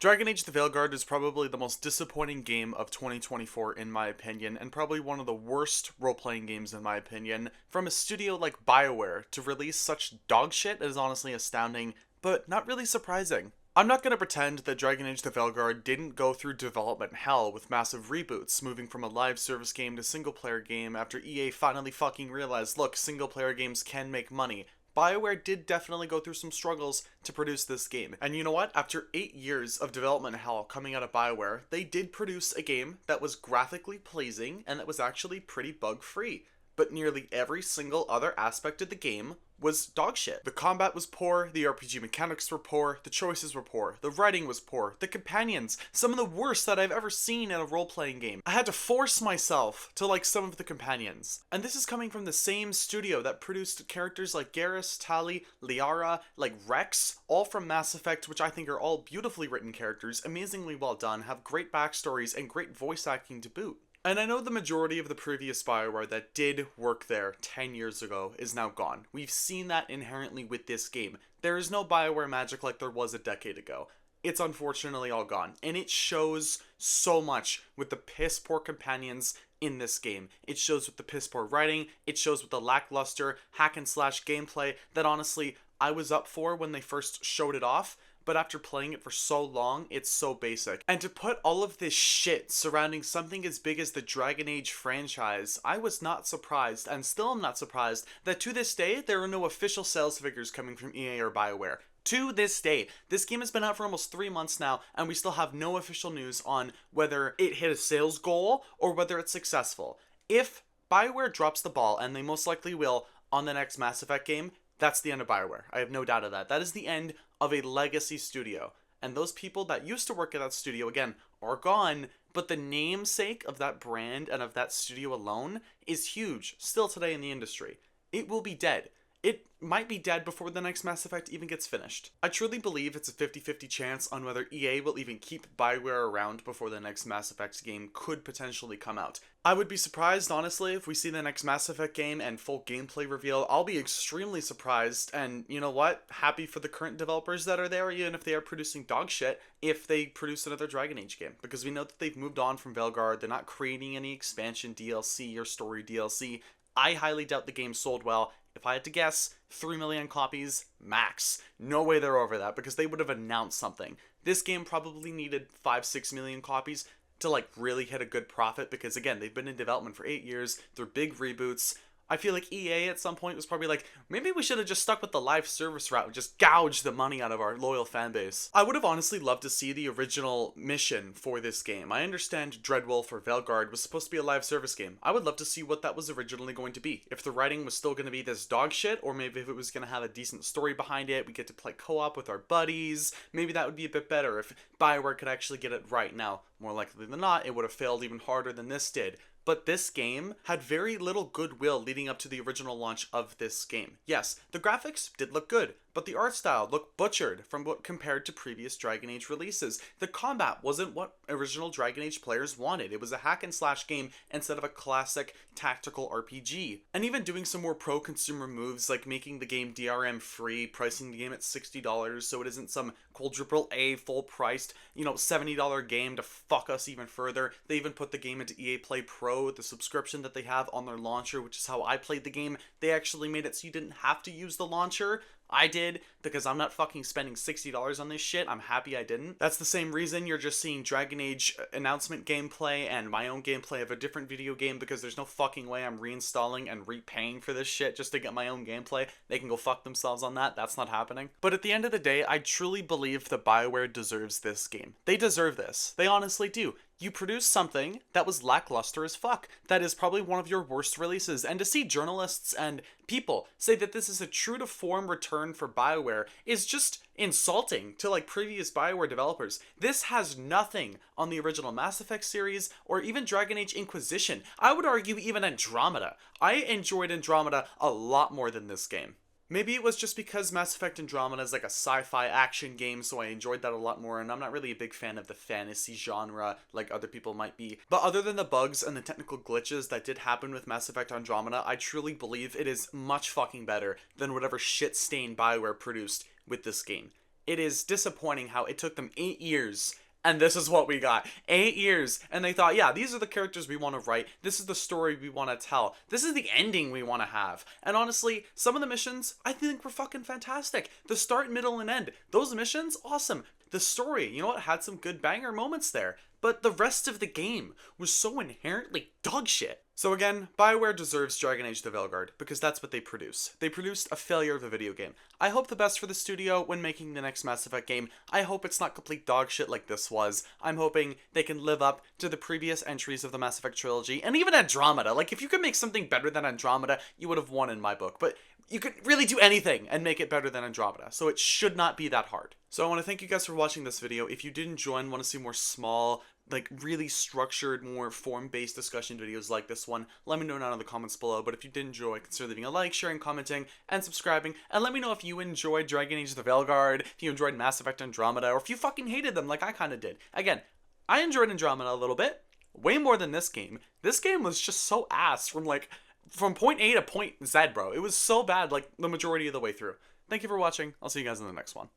Dragon Age The Veilguard is probably the most disappointing game of 2024 in my opinion, and probably one of the worst role-playing games in my opinion. From a studio like Bioware to release such dog shit is honestly astounding, but not really surprising. I'm not gonna pretend that Dragon Age The Veilguard didn't go through development hell with massive reboots, moving from a live service game to single player game after EA finally fucking realized, look, single player games can make money. BioWare did definitely go through some struggles to produce this game. And you know what? After 8 years of development hell coming out of BioWare, they did produce a game that was graphically pleasing and that was actually pretty bug-free. But nearly every single other aspect of the game was dog shit. The combat was poor, the RPG mechanics were poor, the choices were poor, the writing was poor, the companions, some of the worst that I've ever seen in a role-playing game. I had to force myself to like some of the companions. And this is coming from the same studio that produced characters like Garrus, Tali, Liara, like Rex, all from Mass Effect, which I think are all beautifully written characters, amazingly well done, have great backstories, and great voice acting to boot. And I know the majority of the previous Bioware that did work there 10 years ago is now gone. We've seen that inherently with this game. There is no Bioware magic like there was a decade ago. It's unfortunately all gone. And it shows so much with the piss poor companions in this game. It shows with the piss poor writing, it shows with the lackluster hack and slash gameplay that honestly I was up for when they first showed it off. But after playing it for so long, it's so basic. And to put all of this shit surrounding something as big as the Dragon Age franchise, I was not surprised, and still am not surprised, that to this day, there are no official sales figures coming from EA or BioWare. To this day, this game has been out for almost 3 months now, and we still have no official news on whether it hit a sales goal or whether it's successful. If BioWare drops the ball, and they most likely will, on the next Mass Effect game, that's the end of BioWare. I have no doubt of that. That is the end of a legacy studio. And those people that used to work at that studio, again, are gone, but the namesake of that brand and of that studio alone is huge, still today in the industry. It will be dead. It might be dead before the next Mass Effect even gets finished. I truly believe it's a 50-50 chance on whether EA will even keep BioWare around before the next Mass Effect game could potentially come out. I would be surprised, honestly, if we see the next Mass Effect game and full gameplay reveal. I'll be extremely surprised, and you know what? Happy for the current developers that are there, even if they are producing dog shit, if they produce another Dragon Age game. Because we know that they've moved on from Veilguard, they're not creating any expansion DLC or story DLC. I highly doubt the game sold well. If I had to guess, 3 million copies, max. No way they're over that, because they would have announced something. This game probably needed 5-6 million copies to like really hit a good profit, because again, they've been in development for 8 years, they're big reboots. I feel like EA at some point was probably like, maybe we should have just stuck with the live service route and just gouged the money out of our loyal fan base. I would have honestly loved to see the original mission for this game. I understand Dreadwolf or Veilguard was supposed to be a live service game. I would love to see what that was originally going to be. If the writing was still going to be this dog shit, or maybe if it was going to have a decent story behind it, we get to play co-op with our buddies, maybe that would be a bit better if Bioware could actually get it right. Now, more likely than not, it would have failed even harder than this did. But this game had very little goodwill leading up to the original launch of this game. Yes, the graphics did look good, but the art style looked butchered from what compared to previous Dragon Age releases. The combat wasn't what original Dragon Age players wanted. It was a hack and slash game instead of a classic tactical RPG. And even doing some more pro-consumer moves like making the game DRM free, pricing the game at $60 so it isn't some quadruple A full-priced, $70 game to fuck us even further. They even put the game into EA Play Pro, the subscription that they have on their launcher, which is how I played the game. They actually made it so you didn't have to use the launcher. I did, because I'm not fucking spending $60 on this shit. I'm happy I didn't. That's the same reason you're just seeing Dragon Age announcement gameplay and my own gameplay of a different video game, because there's no fucking way I'm reinstalling and repaying for this shit just to get my own gameplay. They can go fuck themselves on that. That's not happening. But at the end of the day, I truly believe that BioWare deserves this game. They deserve this. They honestly do. You produced something that was lackluster as fuck. That is probably one of your worst releases. And to see journalists and people say that this is a true to form return for BioWare is just insulting to like previous BioWare developers. This has nothing on the original Mass Effect series or even Dragon Age Inquisition. I would argue even Andromeda. I enjoyed Andromeda a lot more than this game. Maybe it was just because Mass Effect Andromeda is like a sci-fi action game, so I enjoyed that a lot more, and I'm not really a big fan of the fantasy genre like other people might be. But other than the bugs and the technical glitches that did happen with Mass Effect Andromeda, I truly believe it is much fucking better than whatever shit stain BioWare produced with this game. it is disappointing how it took them 8 years. And this is what we got. 8 years. And they thought, yeah, these are the characters we want to write. This is the story we want to tell. This is the ending we want to have. And honestly, some of the missions, I think were fucking fantastic. The start, middle, and end. Those missions, awesome. The story, you know what, had some good banger moments there. But the rest of the game was so inherently dog shit. So again, Bioware deserves Dragon Age The Veilguard, because that's what they produce. They produced a failure of a video game. I hope the best for the studio when making the next Mass Effect game. I hope it's not complete dog shit like this was. I'm hoping they can live up to the previous entries of the Mass Effect trilogy, and even Andromeda. Like, if you could make something better than Andromeda, you would have won in my book. But you could really do anything and make it better than Andromeda, so it should not be that hard. So I want to thank you guys for watching this video. If you did enjoy and want to see more small, like really structured, more form-based discussion videos like this one, let me know down in the comments below. But if you did enjoy, consider leaving a like, sharing, commenting, and subscribing. And let me know if you enjoyed Dragon Age The Veilguard, if you enjoyed Mass Effect Andromeda, or if you fucking hated them like I kind of did. Again, I enjoyed Andromeda a little bit, way more than this game. This game was just so ass from point A to point Z, bro. It was so bad, like, the majority of the way through. Thank you for watching. I'll see you guys in the next one.